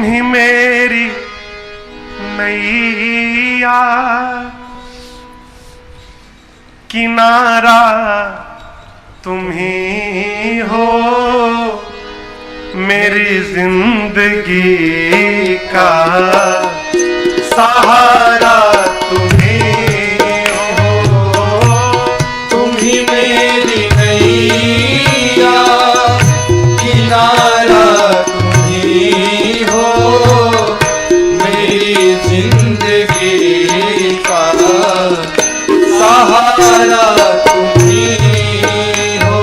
तुम ही मेरी नैया, किनारा तुम ही हो, मेरी जिंदगी का सहारा तुम ही हो। तुम ही मेरी नैया, किनारा तुम ही हो, मेरी जिंदगी का सहारा तुम ही हो।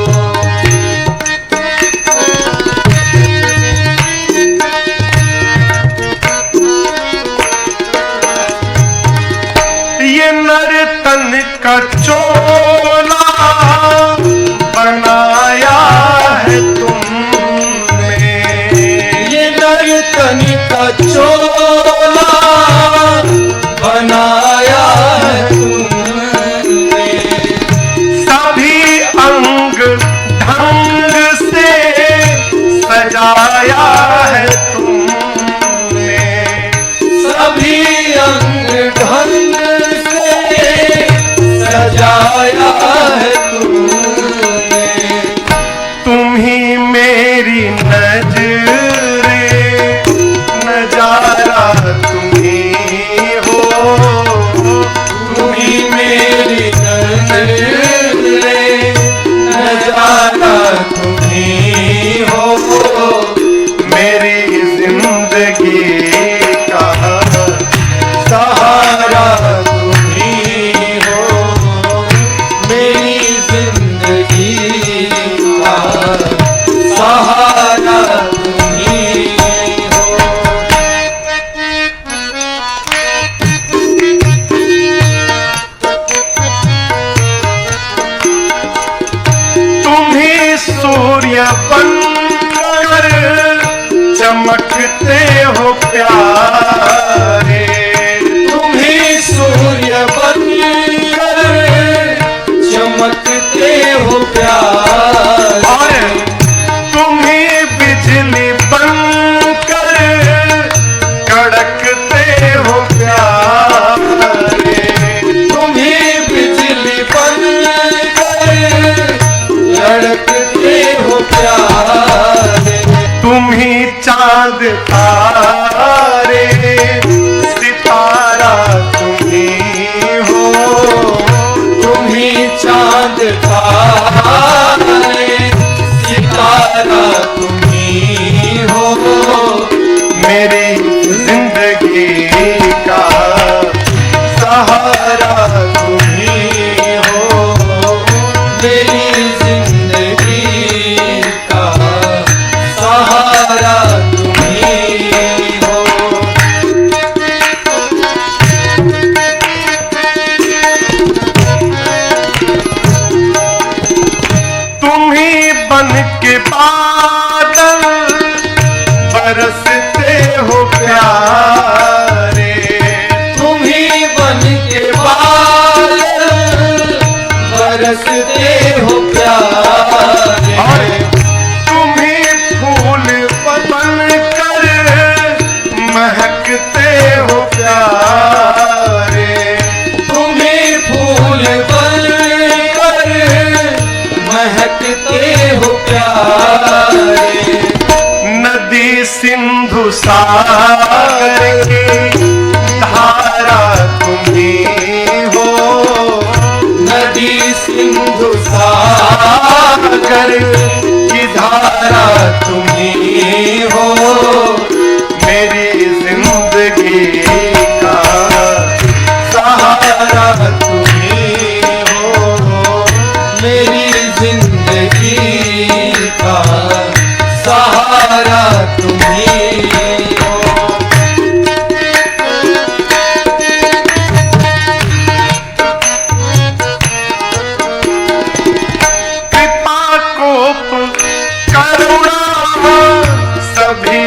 ये नर्तन का चोला बनाया है तुमने, ये नर्तन का चोला बनाया है तुमने, सभी अंग ढंग से सजाया है तुमने, सभी अंग ढंग से सजाया है तुमने। तुम ही मेरी नजरे, नजारा तुम ही हो, तुम ही मेरी नजरे, नजारा तुम ही हो, मेरी जिंदगी का सहारा तुम ही हो, मेरी जिंदगी का सहारा तुम ही हो। तुम ही सूर्य बनकर चमकते हो प्यारे, तुम ही सूर्य बनकर चमकते हो प्यारे, और तुम ही बिजली बनकर कड़कते हो प्यारे, तुम ही बिजली बनकर लड़कते हो प्यारे, तुम ही चांद तारे, सितारा तुम ही हो, तुम ही चांद तारे, सितारा तुम ही हो, मेरी जिंदगी का सहारा तुम ही हो, मेरी जिंदगी का सहारा तुम ही हो। तुम ही बन के बादल बरसते हो प्यारे, तुम ही बन के बादल बरसते हो प्यारे, और तुम ही फूल बन कर महकते हो प्यारे, तुम ही फूल बनकर महकते हो प्यारे, नदी सिंधु सागर की धारा तुम ही हो, नदी सिंधु सागर की धारा तुम ही हो, मेरी जिंदगी का सहारा तुम ही हो, मेरी जिंदगी का सहारा तुम ही हो। कृपा कोप करुणा सभी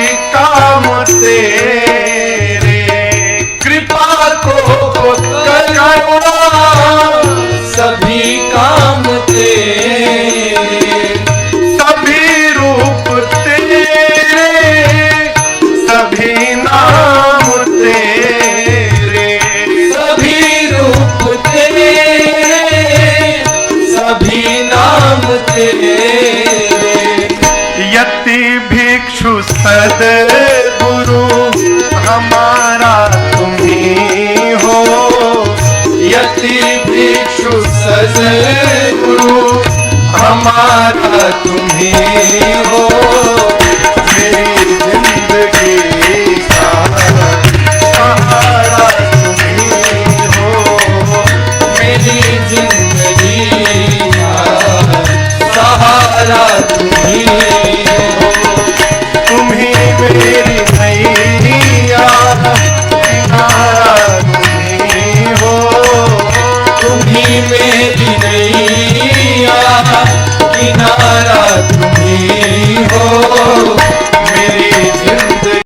गुरु हमारा तुम ही हो। यति भिक्षु सद्गुरु हमारा तुम्ही हो। मेरी